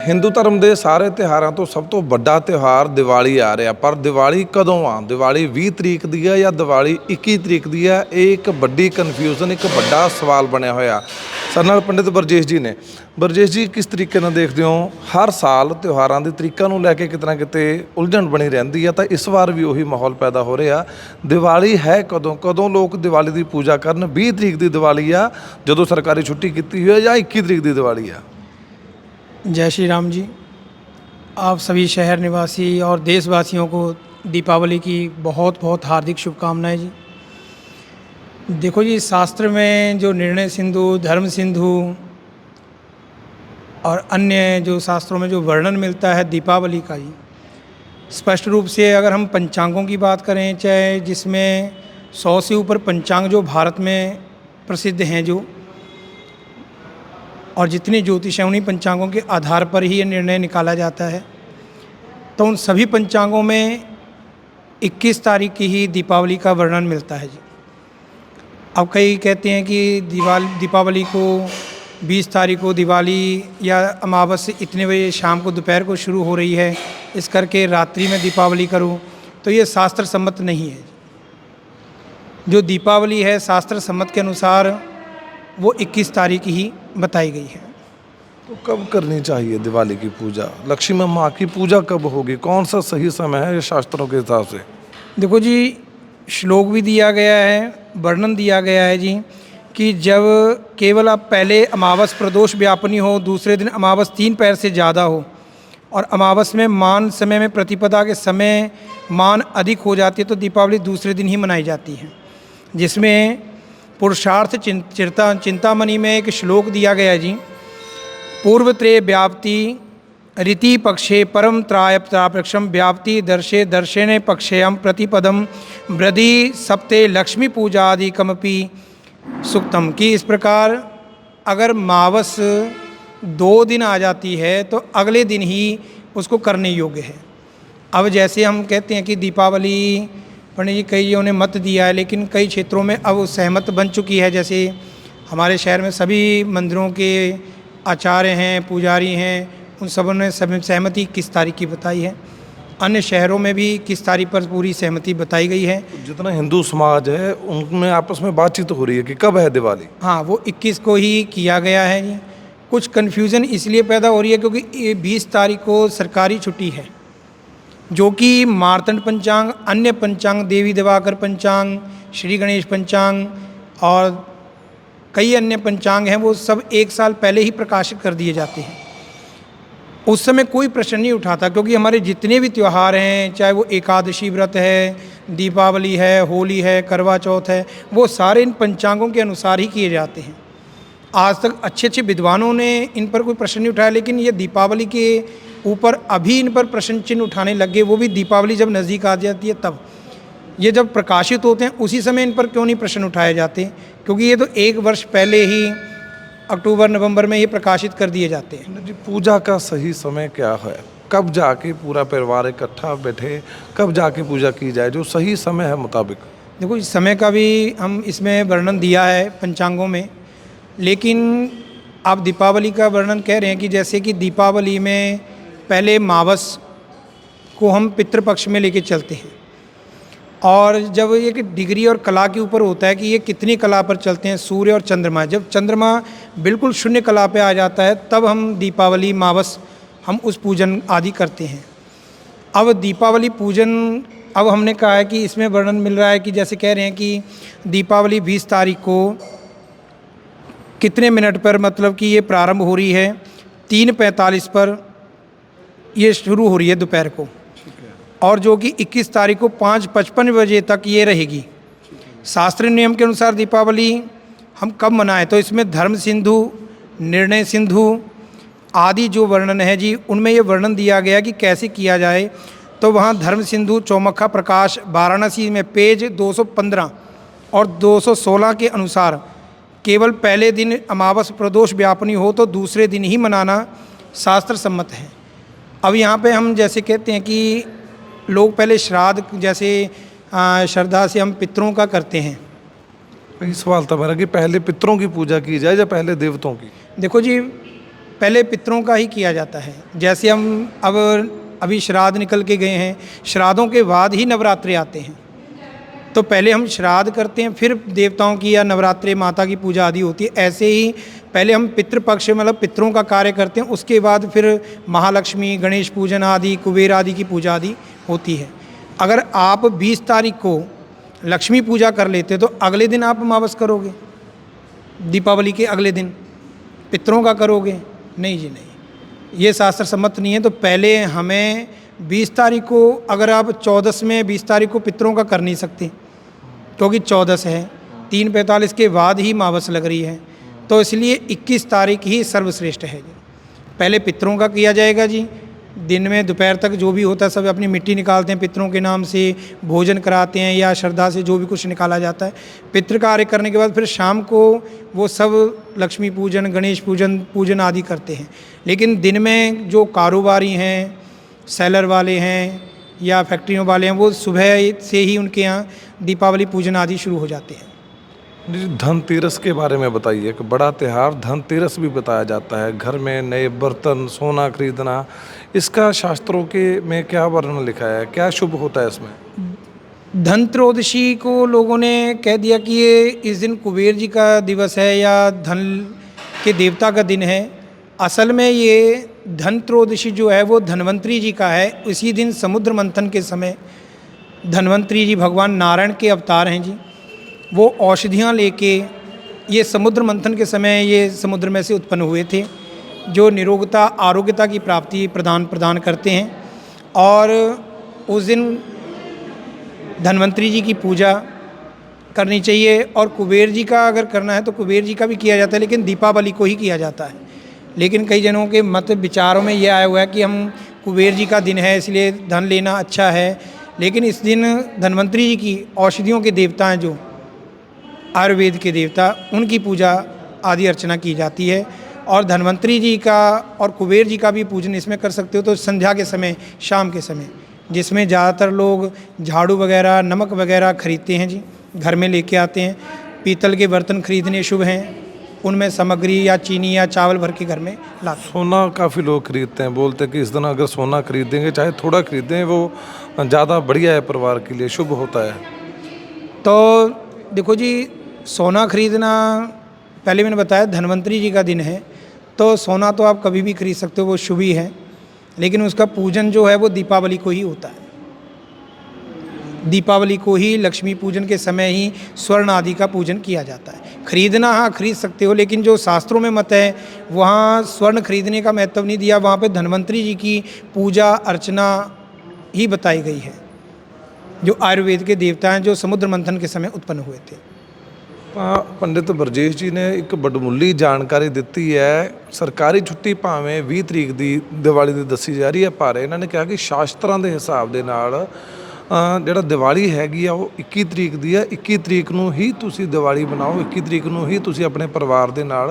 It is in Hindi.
हिंदू धर्म के सारे त्योहारों तो सब तो बड़ा त्यौहार दिवाली आ रहा, पर दिवाली कदों आ? दिवाली 20 तरीक की है या दिवाली 21 तरीक की है? ये एक बड़ी कन्फ्यूजन, एक बड़ा सवाल बनया होया। साडे नाल पंडित बरजेश जी ने। बरजेश जी, किस तरीके नाल देखते हो हर साल त्योहारों के तरीकों को लैके कितना किते उलझन बनी रही है, तो इस बार भी उही माहौल पैदा हो रहा। दिवाली है कदों? कदों लोग दिवाली की पूजा करन? 20 तरीक की दिवाली आ जो सरकारी छुट्टी की हुई है, या 21 तरीक की दिवाली आ? जय श्री राम जी। आप सभी शहर निवासी और देशवासियों को दीपावली की बहुत बहुत हार्दिक शुभकामनाएं जी। देखो जी, शास्त्र में जो निर्णय सिंधु, धर्म सिंधु और अन्य जो शास्त्रों में जो वर्णन मिलता है दीपावली का जी, स्पष्ट रूप से अगर हम पंचांगों की बात करें, चाहे जिसमें 100 से ऊपर पंचांग जो भारत में प्रसिद्ध हैं जो, और जितने ज्योतिष हैं उन्हीं पंचांगों के आधार पर ही ये निर्णय निकाला जाता है। तो उन सभी पंचांगों में 21 तारीख की ही दीपावली का वर्णन मिलता है जी। अब कई कहते हैं कि दीपावली को 20 तारीख को दिवाली या अमावस्या इतने बजे शाम को दोपहर को शुरू हो रही है, इस करके रात्रि में दीपावली करूं, तो ये शास्त्र सम्मत नहीं है। जो दीपावली है शास्त्र सम्मत के अनुसार वो 21 तारीख ही बताई गई है। तो कब करनी चाहिए दिवाली की पूजा? लक्ष्मी माँ की पूजा कब होगी? कौन सा सही समय है ये शास्त्रों के हिसाब से? देखो जी, श्लोक भी दिया गया है, वर्णन दिया गया है जी कि जब केवल आप पहले अमावस प्रदोष व्यापनी हो, दूसरे दिन अमावस 3 पैर से ज़्यादा हो, और अमावस में मान समय में प्रतिपदा के समय मान अधिक हो जाती है, तो दीपावली दूसरे दिन ही मनाई जाती है। जिसमें पुरुषार्थ चिंतामणि में एक श्लोक दिया गया है जी, पूर्वत्रे व्याप्ति रीति पक्षे परम त्रायप्रापक्षम व्याप्ति दर्शे दर्शने पक्षेयम प्रतिपदम वृद्धि सप्ते लक्ष्मी पूजादिकमपि सुक्तम। कि इस प्रकार अगर मावस 2 दिन आ जाती है तो अगले दिन ही उसको करने योग्य है। अब जैसे हम कहते हैं कि दीपावली पंडित जी कईयों ने मत दिया है, लेकिन कई क्षेत्रों में अब सहमत बन चुकी है। जैसे हमारे शहर में सभी मंदिरों के आचार्य हैं, पुजारी हैं, उन सबों ने सहमति 21 तारीख की बताई है। अन्य शहरों में भी 21 तारीख पर पूरी सहमति बताई गई है। जितना हिंदू समाज है उनमें आपस में बातचीत हो रही है कि कब है दिवाली? हाँ, वो 21 को ही किया गया है जी। कुछ कन्फ्यूज़न इसलिए पैदा हो रही है क्योंकि ये 20 तारीख को सरकारी छुट्टी है, जो कि मार्तंड पंचांग, अन्य पंचांग, देवी दिवाकर पंचांग, श्री गणेश पंचांग और कई अन्य पंचांग हैं, वो सब 1 साल पहले ही प्रकाशित कर दिए जाते हैं। उस समय कोई प्रश्न नहीं उठाता, क्योंकि हमारे जितने भी त्यौहार हैं, चाहे वो एकादशी व्रत है, दीपावली है, होली है, करवा चौथ है, वो सारे इन पंचांगों के अनुसार ही किए जाते हैं। आज तक अच्छे अच्छे विद्वानों ने इन पर कोई प्रश्न नहीं उठाया, लेकिन ये दीपावली के ऊपर अभी इन पर प्रश्न चिन्ह उठाने लग गए। वो भी दीपावली जब नज़दीक आ जाती है तब। ये जब प्रकाशित होते हैं उसी समय इन पर क्यों नहीं प्रश्न उठाए जाते? क्योंकि ये तो 1 वर्ष पहले ही अक्टूबर नवंबर में ये प्रकाशित कर दिए जाते हैं। जी, पूजा का सही समय क्या है? कब जाके पूरा परिवार इकट्ठा बैठे, कब जाके पूजा की जाए, जो सही समय है मुताबिक? देखो, इस समय का भी हम इसमें वर्णन दिया है पंचांगों में, लेकिन आप दीपावली का वर्णन कह रहे हैं कि जैसे कि दीपावली में पहले मावस को हम पितृपक्ष में लेके चलते हैं, और जब ये कि डिग्री और कला के ऊपर होता है कि ये कितनी कला पर चलते हैं, सूर्य और चंद्रमा। जब चंद्रमा बिल्कुल शून्य कला पे आ जाता है तब हम दीपावली मावस हम उस पूजन आदि करते हैं। अब दीपावली पूजन, अब हमने कहा है कि इसमें वर्णन मिल रहा है कि जैसे कह रहे हैं कि दीपावली 20 तारीख को कितने मिनट पर, मतलब कि ये प्रारंभ हो रही है 3:45 पर ये शुरू हो रही है दोपहर को, और जो कि 21 तारीख को 5:55 बजे तक ये रहेगी। शास्त्रीय नियम के अनुसार दीपावली हम कब मनाएं, तो इसमें धर्म सिंधु, निर्णय सिंधु आदि जो वर्णन है जी, उनमें ये वर्णन दिया गया कि कैसे किया जाए। तो वहाँ धर्म सिंधु चौमक्खा प्रकाश वाराणसी में पेज 215 और 216 के अनुसार केवल पहले दिन अमावस प्रदोष व्यापनी हो तो दूसरे दिन ही मनाना शास्त्र सम्मत है। अब यहाँ पे हम जैसे कहते हैं कि लोग पहले श्राद्ध, जैसे श्रद्धा से हम पितरों का करते हैं। यही सवाल था मेरा कि पहले पितरों की पूजा की जाए या पहले देवताओं की? देखो जी, पहले पितरों का ही किया जाता है। जैसे हम अब अभी श्राद्ध निकल के गए हैं, श्राद्धों के बाद ही नवरात्रे आते हैं, तो पहले हम श्राद्ध करते हैं, फिर देवताओं की या नवरात्रे माता की पूजा आदि होती है। ऐसे ही पहले हम पितृपक्ष मतलब पितरों का कार्य करते हैं, उसके बाद फिर महालक्ष्मी, गणेश पूजन आदि, कुबेर आदि की पूजा आदि होती है। अगर आप 20 तारीख को लक्ष्मी पूजा कर लेते तो अगले दिन आप अमावस करोगे, दीपावली के अगले दिन पितरों का करोगे? नहीं जी नहीं, ये शास्त्र सम्मत नहीं है। तो पहले हमें 20 तारीख को, अगर आप 14 में 20 तारीख को पितरों का कर नहीं सकते क्योंकि 14 है, 3:45 के बाद ही अमावस लग रही है, तो इसलिए 21 तारीख ही सर्वश्रेष्ठ है जी। पहले पितरों का किया जाएगा जी, दिन में दोपहर तक जो भी होता है सब अपनी मिट्टी निकालते हैं, पितरों के नाम से भोजन कराते हैं या श्रद्धा से जो भी कुछ निकाला जाता है। पितृ कार्य करने के बाद फिर शाम को वो सब लक्ष्मी पूजन, गणेश पूजन आदि करते हैं। लेकिन दिन में जो कारोबारी हैं, सेलर वाले हैं या फैक्ट्रियों वाले हैं, वो सुबह से ही उनके यहाँ दीपावली पूजन आदि शुरू हो जाते हैं। जी, धनतेरस के बारे में बताइए। एक बड़ा त्यौहार धनतेरस भी बताया जाता है, घर में नए बर्तन, सोना खरीदना, इसका शास्त्रों के में क्या वर्णन लिखा है, क्या शुभ होता है इसमें? धनत्रयोदशी को लोगों ने कह दिया कि ये इस दिन कुबेर जी का दिवस है या धन के देवता का दिन है। असल में ये धनत्रयोदशी जो है वो धन्वंतरी जी का है। उसी दिन समुद्र मंथन के समय धन्वंतरी जी भगवान नारायण के अवतार हैं जी, वो औषधियाँ लेके ये समुद्र मंथन के समय ये समुद्र में से उत्पन्न हुए थे, जो निरोगता, आरोग्यता की प्राप्ति प्रदान करते हैं। और उस दिन धन्वंतरी जी की पूजा करनी चाहिए। और कुबेर जी का अगर करना है तो कुबेर जी का भी किया जाता है, लेकिन दीपावली को ही किया जाता है। लेकिन कई जनों के मत विचारों में ये आया हुआ है कि हम कुबेर जी का दिन है इसलिए धन लेना अच्छा है, लेकिन इस दिन धन्वंतरी जी की, औषधियों के देवता हैं जो आयुर्वेद के देवता, उनकी पूजा आदि अर्चना की जाती है। और धन्वंतरी जी का और कुबेर जी का भी पूजन इसमें कर सकते हो तो संध्या के समय, शाम के समय, जिसमें ज़्यादातर लोग झाड़ू वगैरह, नमक वगैरह खरीदते हैं जी, घर में लेके आते हैं। पीतल के बर्तन खरीदने शुभ हैं, उनमें सामग्री या चीनी या चावल भर के घर में लाते हैं। सोना काफ़ी लोग खरीदते हैं, बोलते हैं कि इस दिन अगर सोना खरीदेंगे, चाहे थोड़ा खरीदें, वो ज़्यादा बढ़िया है, परिवार के लिए शुभ होता है। तो देखो जी, सोना खरीदना, पहले मैंने बताया धन्वंतरी जी का दिन है, तो सोना तो आप कभी भी खरीद सकते हो, वो शुभ ही है। लेकिन उसका पूजन जो है वो दीपावली को ही होता है। दीपावली को ही लक्ष्मी पूजन के समय ही स्वर्ण आदि का पूजन किया जाता है। खरीदना हाँ खरीद सकते हो, लेकिन जो शास्त्रों में मत है वहाँ स्वर्ण खरीदने का महत्व नहीं दिया, वहाँ पे धन्वंतरी जी की पूजा अर्चना ही बताई गई है, जो आयुर्वेद के देवता हैं, जो समुद्र मंथन के समय उत्पन्न हुए थे। पंडित बरजेश जी ने एक ਵੱਡਮੁੱਲੀ ਜਾਣਕਾਰੀ ਦਿੱਤੀ ਹੈ। ਸਰਕਾਰੀ ਛੁੱਟੀ ਭਾਵੇਂ 20 ਤਰੀਕ ਦੀ ਦੀਵਾਲੀ ਦੀ ਦੱਸੀ ਜਾ ਰਹੀ ਹੈ, ਪਰ ਇਹਨਾਂ ਨੇ ਕਿਹਾ ਕਿ ਸ਼ਾਸਤਰਾਂ ਦੇ ਹਿਸਾਬ ਦੇ ਨਾਲ ਜਿਹੜਾ ਦੀਵਾਲੀ ਹੈਗੀ ਆ ਉਹ 21 ਤਰੀਕ ਦੀ ਹੈ। 21 ਤਰੀਕ ਨੂੰ ਹੀ ਤੁਸੀਂ ਦੀਵਾਲੀ ਬਣਾਓ, 21 ਤਰੀਕ ਨੂੰ ਹੀ ਤੁਸੀਂ ਆਪਣੇ ਪਰਿਵਾਰ ਦੇ ਨਾਲ